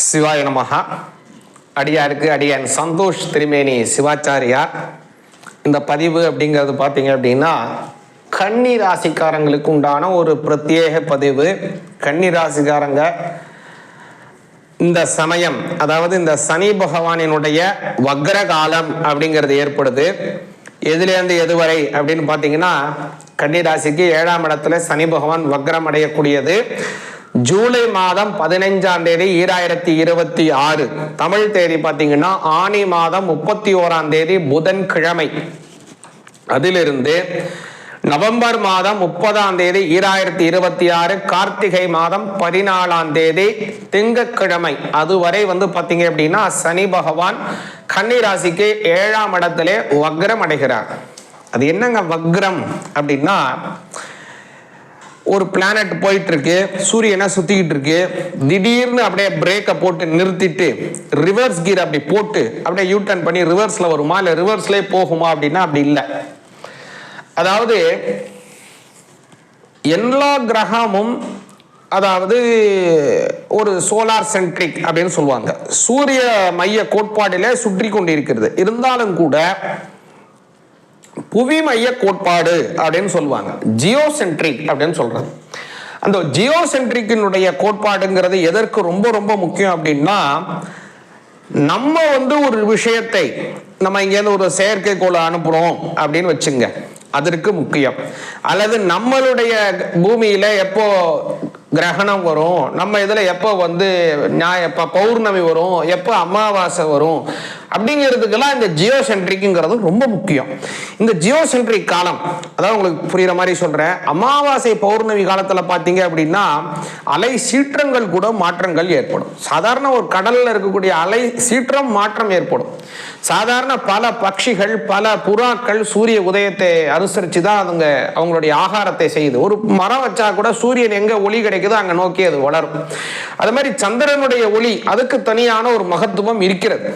சிவாய நமஹா. அடியாருக்கு அடியான் சந்தோஷ் திருமேனி சிவாச்சாரியார். இந்த பதிவு அப்படிங்கிறது பார்த்தீங்க அப்படின்னா கன்னி ராசிக்காரங்களுக்கு உண்டான ஒரு பிரத்யேக பதிவு. கன்னி ராசிக்காரங்க இந்த சமயம், அதாவது இந்த சனி பகவானினுடைய வக்ர காலம் அப்படிங்கிறது ஏற்படுது. எதுலேருந்து எதுவரை அப்படின்னு பார்த்தீங்கன்னா கன்னி ராசிக்கு 7ஆம் இடத்துல சனி பகவான் வக்ரம் அடையக்கூடியது ஜூலை மாதம் 15ஆம் தேதி 2026. தமிழ் தேதி பார்த்தீங்கன்னா ஆனி மாதம் 31ஆம் தேதி புதன்கிழமை. அதிலிருந்து நவம்பர் மாதம் 30ஆம் தேதி 2026 கார்த்திகை மாதம் 14ஆம் தேதி திங்கட்கிழமை அதுவரை பார்த்தீங்க அப்படின்னா சனி பகவான் கன்னி ராசிக்கு 7ஆம் இடத்திலே வக்ரம் அடைகிறார். அது என்னங்க வக்ரம் அப்படின்னா, ஒரு பிளானட் போயிட்டு இருக்கு, சூரியனை சுத்திக்கிட்டு இருக்கு, திடீர்னு அப்படியே பிரேக்கை போட்டு நிறுத்திட்டு ரிவர்ஸ் கீர் அப்படி போட்டு அப்படியே யூ டர்ன் பண்ணி ரிவர்ஸ்ல வருமா இல்ல ரிவர்ஸ்லேயே போகுமா அப்படின்னா அப்படி இல்லை. அதாவது எல்லா கிரகமும் அதாவது ஒரு சோலார் சென்ட்ரிக் அப்படின்னு சொல்லுவாங்க, சூரிய மைய கோட்பாடிலே சுற்றி கொண்டிருக்கிறது. இருந்தாலும் கூட புவி மைய கோட்பாடு அப்படின்னு சொல்லுவாங்க, ஜியோசென்ட்ரிக் அப்படின்னு சொல்றது. அந்த ஜியோசென்ட்ரிக்கினுடைய கோட்பாடுங்கிறது எதற்கு ரொம்ப ரொம்ப முக்கியம் அப்படின்னா, நம்ம ஒரு விஷயத்தை நம்ம இங்கேருந்து ஒரு செயற்கைக்கோளை அனுப்புறோம் அப்படின்னு வச்சுங்க, அதற்கு முக்கியம். அல்லது நம்மளுடைய பூமியில எப்போ கிரகணம் வரும், நம்ம இதுல எப்போ எப்போ பௌர்ணமி வரும், எப்போ அமாவாசை வரும் அப்படிங்கிறதுக்கெல்லாம் இந்த ஜியோசென்ட்ரிக்ங்கிறது ரொம்ப முக்கியம். இந்த ஜியோசென்ட்ரிக் காலம், அதாவது உங்களுக்கு புரியுற மாதிரி சொல்றேன், அமாவாசை பௌர்ணமி காலத்துல பாத்தீங்க அப்படின்னா அலை சீற்றங்கள் கூட மாற்றங்கள் ஏற்படும். சாதாரண ஒரு கடல்ல இருக்கக்கூடிய அலை சீற்றம் மாற்றம் ஏற்படும். சாதாரண பல பட்சிகள் பல புறாக்கள் சூரிய உதயத்தை அனுசரிச்சு தான் அவங்களுடைய ஆகாரத்தை செய்யுது. ஒரு மரம் வச்சா கூட சூரியன் எங்க ஒளி கிடைக்குதோ அங்க நோக்கி அது வளரும். அது மாதிரி சந்திரனுடைய ஒளி அதுக்கு தனியான ஒரு மகத்துவம் இருக்கிறது.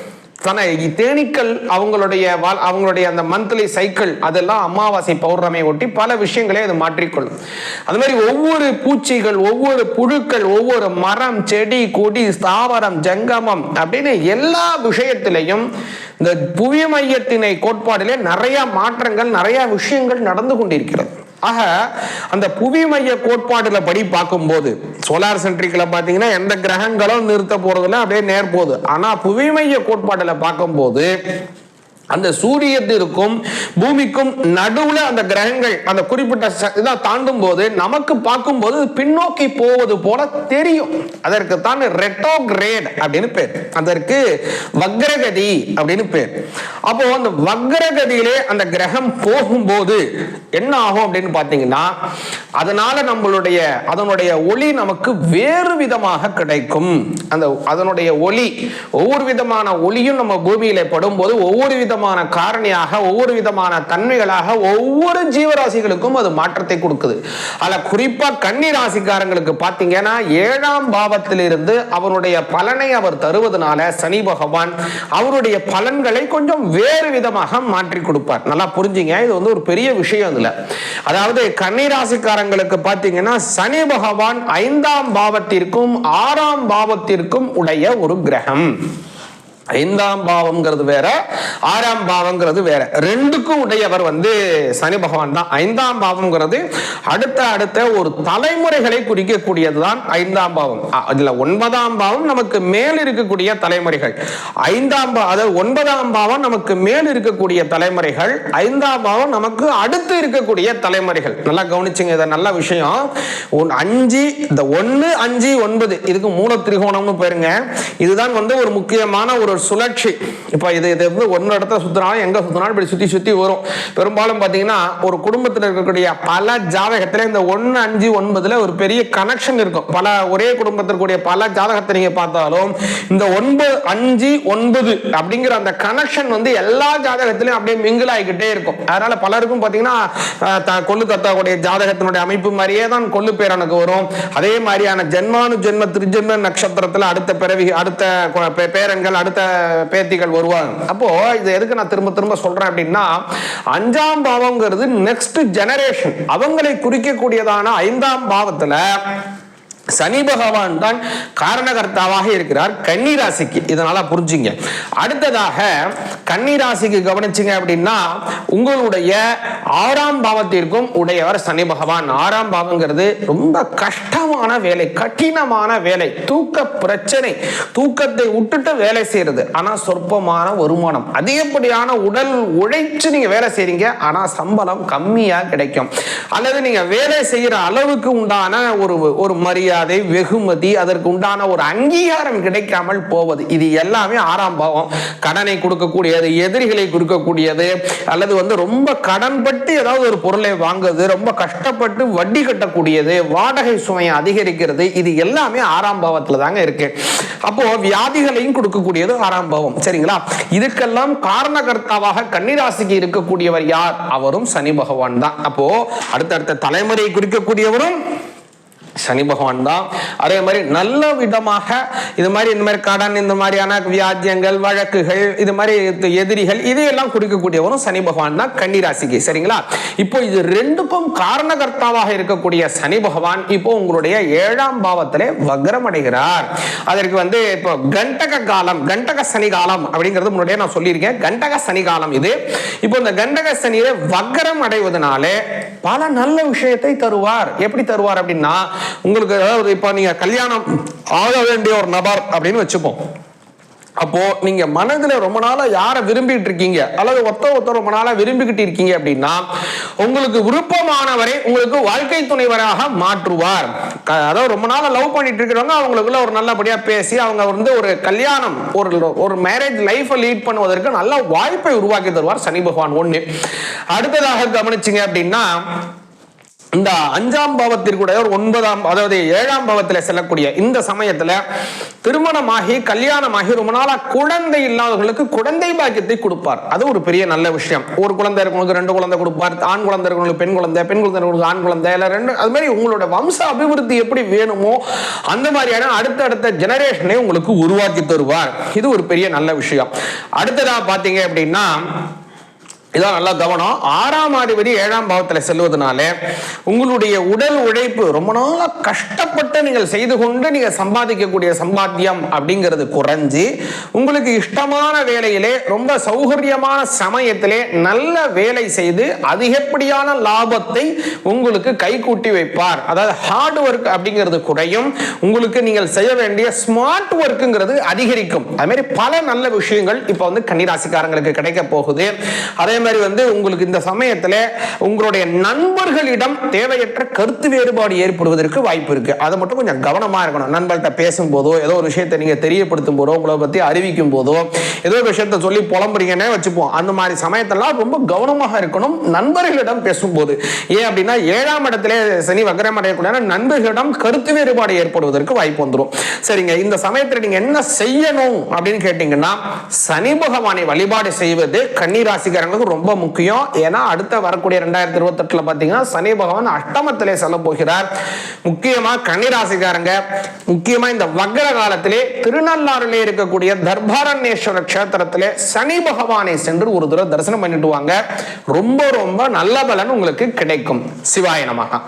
தேனீக்கள் அவங்களுடைய அந்த மந்த்லி சைக்கிள் அதெல்லாம் அமாவாசை பௌர்ணமியை ஒட்டி பல விஷயங்களே அது மாற்றிக்கொள்ளும். அது மாதிரி ஒவ்வொரு பூச்சிகள், ஒவ்வொரு புழுக்கள், ஒவ்வொரு மரம், செடி, கொடி, ஸ்தாவரம், ஜங்கமம் அப்படின்னு எல்லா விஷயத்திலையும் இந்த புவி மையத்தினை கோட்பாடிலே நிறைய மாற்றங்கள் நிறைய விஷயங்கள் நடந்து கொண்டிருக்கிறது. ஆக அந்த புவி மைய கோட்பாடுல படி பார்க்கும்போது சோலார் சென்ட்ரிக்ல பாத்தீங்கன்னா எந்த கிரகங்களும் நிறுத்த போறதுல அப்படியே நேர் போகுது. ஆனா புவி மைய கோட்பாடுல பார்க்கும்போது அந்த சூரியத்திற்கும் பூமிக்கும் நடுவுல அந்த கிரகங்கள் அந்த குறிப்பிட்ட தாண்டும் போது நமக்கு பார்க்கும்போது பின்னோக்கி போவது போல தெரியும். அதற்கு தான் ரெட்ரோகிரேட் அப்படின்னு பேர், அதற்கு வக்ரகதி அப்படின்னு பேர். அப்போ அந்த வக்ரகதியிலே அந்த கிரகம் போகும்போது என்ன ஆகும் அப்படின்னு பாத்தீங்கன்னா, அதனால அதனுடைய ஒளி நமக்கு வேறு விதமாக கிடைக்கும். அதனுடைய ஒளி, ஒவ்வொரு விதமான ஒளியும் நம்ம பூமியில படும் போது ஒவ்வொரு விதமான காரணியாக, ஒவ்வொரு விதமான தன்மைகளாக ஒவ்வொரு ஜீவராசிகளுக்கும் அது மாற்றத்தை கொடுக்குது. அதுல குறிப்பா கன்னி ராசிக்காரங்களுக்கு பாத்தீங்கன்னா 7ஆம் பாவத்திலிருந்து அவருடைய பலனை அவர் தருவதனால சனி பகவான் அவருடைய பலன்களை கொஞ்சம் வேறு விதமாக மாற்றி கொடுப்பார். நல்லா புரிஞ்சுங்க, இது ஒரு பெரிய விஷயம். இதுல அதாவது கன்னி ராசிக்காரங்களுக்கு பாத்தீங்கன்னா சனி பகவான் 5ஆம் பாவத்திற்கும் 6ஆம் பாவத்திற்கும் உடைய ஒரு கிரகம். 5ஆம் பாவம்ங்கிறது வேற, 6ஆம் பாவம்ங்கிறது வேற. ரெண்டுக்கும் உடையவர் சனி பகவான் தான். 5ஆம் பாவம்ங்கிறது அடுத்த ஒரு தலைமுறைகளை குறிக்கக்கூடியதுதான் 5ஆம் பாவம். இதுல 9ஆம் பாவம் நமக்கு மேல் இருக்கக்கூடிய தலைமுறைகள். 9ஆம் பாவம் நமக்கு மேல் இருக்கக்கூடிய தலைமுறைகள், 5ஆம் பாவம் நமக்கு அடுத்து இருக்கக்கூடிய தலைமுறைகள். நல்லா கவனிச்சுங்க, இது நல்ல விஷயம். 5 இந்த 1 5 9 இதுக்கு மூல திரிகோணம்னு பேருங்க. இதுதான் ஒரு முக்கியமான ஒரு சுழற்சி. இப்ப இது ஒன்னு இடத்துல சுத்தினாலும் எங்க சுத்தினாலும் இப்படி சுத்தி சுத்தி வரும். பெரும்பாலும் பாத்தீங்கன்னா ஒரு குடும்பத்தில் இருக்கக்கூடிய பல ஜாதகத்துல இந்த 1 5 9 ஒரு பெரிய கனெக்ஷன் இருக்கும். பல ஒரே குடும்பத்திற்குரிய பல ஜாதகத்தை நீங்க பார்த்தாலும் இந்த 9 5 9 அப்படிங்கிற அந்த கனெக்ஷன் எல்லா ஜாதகத்திலையும் அப்படியே மிங்கிள் ஆகிக்கிட்டே இருக்கும். அதனால பலருக்கும் பாத்தீங்கன்னா கொள்ளு தத்தாவுடைய ஜாதகத்தினுடைய அமைப்பு மாதிரியே தான் கொள்ளு பேரனுக்கு வரும். அதே மாதிரியான ஜென்மானு ஜென்ம திருஜென்ம நட்சத்திரத்துல அடுத்த பிறவி, அடுத்த பேரன்கள், அடுத்த பேத்திகள் வருவாங்க. அப்போ இது எதுக்கு நான் திரும்ப திரும்ப சொல்றேன் அப்படின்னா, 5ஆம் பாவம்ங்கிறது நெக்ஸ்ட் ஜெனரேஷன் அவங்களை குறிக்கக்கூடியதான 5ஆம் பாவத்துல சனி பகவான் தான் காரணகர்த்தாவாக இருக்கிறார் கன்னி ராசிக்கு. இதனால புரிஞ்சுங்க. அடுத்ததாக கன்னி ராசிக்கு கவனிச்சிங்க அப்படின்னா உங்களுடைய 6ஆம் பாவத்திற்கும் உடையவர் சனி பகவான். 6ஆம் பாவங்கிறது ரொம்ப கஷ்டமான வேலை, கடினமான வேலை, தூக்க பிரச்சனை, தூக்கத்தை விட்டுட்டு வேலை செய்யறது, ஆனா சொற்பமான வருமானம், அதிகப்படியான உடல் உழைச்சு நீங்க வேலை செய்றீங்க, ஆனா சம்பளம் கம்மியா கிடைக்கும். அல்லது நீங்க வேலை செய்யற அளவுக்கு உண்டான ஒரு மரியாதை, வெகுமதி, அதற்கு உண்டான ஒரு அங்கீகாரம் கிடைக்காமல் போவது, இது எல்லாமே 6ஆம் பாவம். கடனை கொடுக்கக்கூடியது, எதிரிகளை கொடுக்கக்கூடியது, அல்லது ரொம்ப கடன்பட்டு ஏதாவது ஒரு பொருளை வாங்குறது, ரொம்ப கஷ்டப்பட்டு வட்டி கட்டக்கூடியது, வாடகை சுமையை அதிகரிக்கிறது, இது எல்லாமே 6ஆம் பாவத்துல தாங்க இருக்கு. அப்போ வியாதிகளையும் கொடுக்கக்கூடியது 6ஆம் பாவம். சரிங்களா? இதுக்கெல்லாம் காரணகர்த்தாவாக கன்னிராசிக்கு இருக்கக்கூடியவர் யார்? அவரும் சனி பகவான் தான். அப்போ அடுத்தடுத்த தலைமுறை குறிக்கக்கூடியவரும் சனி பகவான் தான். அதே மாதிரி நல்ல விதமாக இந்த மாதிரி கடன், இந்த மாதிரியான வியாஜ்யங்கள், வழக்குகள், இது மாதிரி எதிரிகள், இதையெல்லாம் குறிக்கக்கூடியவரும் சனி பகவான் தான் கன்னி ராசிக்கு. சரிங்களா? இப்போ இது ரெண்டுக்கும் காரணகர்த்தாவாக இருக்கக்கூடிய சனி பகவான் இப்போ உங்களுடைய 7ஆம் பாவத்திலே வக்ரம் அடைகிறார். அதற்கு இப்போ கண்டக காலம், கண்டக சனி காலம் அப்படிங்கிறது முன்னாடியே நான் சொல்லியிருக்கேன். கண்டக சனி காலம் இது. இப்போ இந்த கண்டக சனியை வக்ரம் அடைவதனாலே பல நல்ல விஷயத்தை தருவார். எப்படி தருவார் அப்படின்னா, உங்களுக்கு அதாவது இப்ப நீங்க கல்யாணம் ஆக வேண்டிய ஒரு நபர் அப்படின்னு வச்சுப்போம். அப்போ நீங்க மனதுல ரொம்ப நாளா யாரை விரும்பிட்டு இருக்கீங்க, அல்லது ஒருத்தர் ரொம்ப நாளா விரும்பிக்கிட்டு இருக்கீங்க அப்படின்னா உங்களுக்கு விருப்பமானவரை உங்களுக்கு வாழ்க்கை துணைவராக மாற்றுவார். அதாவது ரொம்ப நாளா லவ் பண்ணிட்டு இருக்கிறவங்க அவங்களுக்குள்ள ஒரு நல்லபடியா பேசி அவங்க ஒரு கல்யாணம், ஒரு மேரேஜ் லைஃப் லீட் பண்ணுவதற்கு நல்ல வாய்ப்பை உருவாக்கி தருவார் சனி பகவான். ஒண்ணு. அடுத்ததாக கவனிச்சிங்க அப்படின்னா இந்த 5ஆம் பாவத்திற்குடைய ஒரு 9ஆம், அதாவது 7ஆம் பாவத்தில் செல்லக்கூடிய இந்த சமயத்துல திருமணமாகி கல்யாணமாகி ரொம்ப நாளா குழந்தை இல்லாதவர்களுக்கு குழந்தை பாக்கியத்தை கொடுப்பார். அது ஒரு பெரிய நல்ல விஷயம். ஒரு குழந்தை இருக்கவங்களுக்கு 2 குழந்தை கொடுப்பார், ஆண் குழந்தை இருக்கவங்களுக்கு பெண் குழந்தை, பெண் குழந்தை இருக்கவங்களுக்கு ஆண் குழந்தை, இல்ல 2. அது மாதிரி உங்களோட வம்ச அபிவிருத்தி எப்படி வேணுமோ அந்த மாதிரியான அடுத்த ஜெனரேஷனை உங்களுக்கு உருவாக்கி தருவார். இது ஒரு பெரிய நல்ல விஷயம். அடுத்ததா பாத்தீங்க அப்படின்னா இதான் நல்லா கவனம். 6ஆம் அதிபதி 7ஆம் பாவத்தில் செல்வதனால உங்களுடைய உடல் உழைப்பு, ரொம்ப நாளா கஷ்டப்பட்டு நீங்கள் செய்து கொண்டு நீங்க சம்பாதிக்கக்கூடிய சம்பாத்தியம் அப்படிங்கிறது குறைஞ்சி உங்களுக்கு இஷ்டமான வேலையிலே ரொம்ப சௌகரியமான சமயத்திலே நல்ல வேலை செய்து அதிகப்படியான லாபத்தை உங்களுக்கு கைகூட்டி வைப்பார். அதாவது ஹார்ட் ஒர்க் அப்படிங்கிறது குறையும், உங்களுக்கு நீங்கள் செய்ய வேண்டிய ஸ்மார்ட் ஒர்க்குங்கிறது அதிகரிக்கும். அது மாதிரி பல நல்ல விஷயங்கள் இப்போ கன்னிராசிக்காரங்களுக்கு கிடைக்க போகுது. அதே உங்களுக்கு இந்த சமயத்தில் உங்களுடைய நண்பர்களிடம் தேவையற்ற கருத்து வேறுபாடு ஏற்படுவதற்கு வாய்ப்பு இருக்கு. அதை மட்டும் கொஞ்சம் கவனமா இருக்கணும். நண்பர்கிட்ட பேசும்போதோ, ஏதோ ஒரு விஷயத்தை நீங்க தெரியப்படுத்தும் போதோ, உங்களை பத்தி அறிவிக்கும் போதோ, ஏதோ ஒரு விஷயத்தை சொல்லி புலம்புறீங்கன்னே வச்சுப்போம், அந்த மாதிரி சமயத்தெல்லாம் ரொம்ப கவனமாக இருக்கணும் நண்பர்களிடம் பேசும்போது. ஏன் அப்படின்னா 7ஆம் இடத்திலே சனி வக்ரம் அடையக்கூடிய நண்பர்களிடம் கருத்து வேறுபாடு ஏற்படுவதற்கு வாய்ப்பு வந்துடும். சரிங்க, இந்த சமயத்தில் நீங்க என்ன செய்யணும் அப்படின்னு கேட்டீங்கன்னா, சனி பகவானை வழிபாடு செய்வது கன்னிராசிக்காரங்களுக்கு ரொம்ப முக்கியம். ஏன்னா அடுத்த வரக்கூடிய 2028 பாத்தீங்கன்னா சனி பகவான் அஷ்டமத்திலே செல்ல போகிறார். முக்கியமா கன்னிராசிக்காரங்க முக்கியமா இந்த வக்ர காலத்திலே திருநள்ளாறிலே இருக்கக்கூடிய தர்பாரண்யேஸ்வர க்ஷேத்திரத்திலே சனி பகவானை சென்று ஒரு தடவை தரிசனம் பண்ணிட்டு வாங்க. ரொம்ப ரொம்ப நல்ல பலன் உங்களுக்கு கிடைக்கும். சிவாய நமஹ.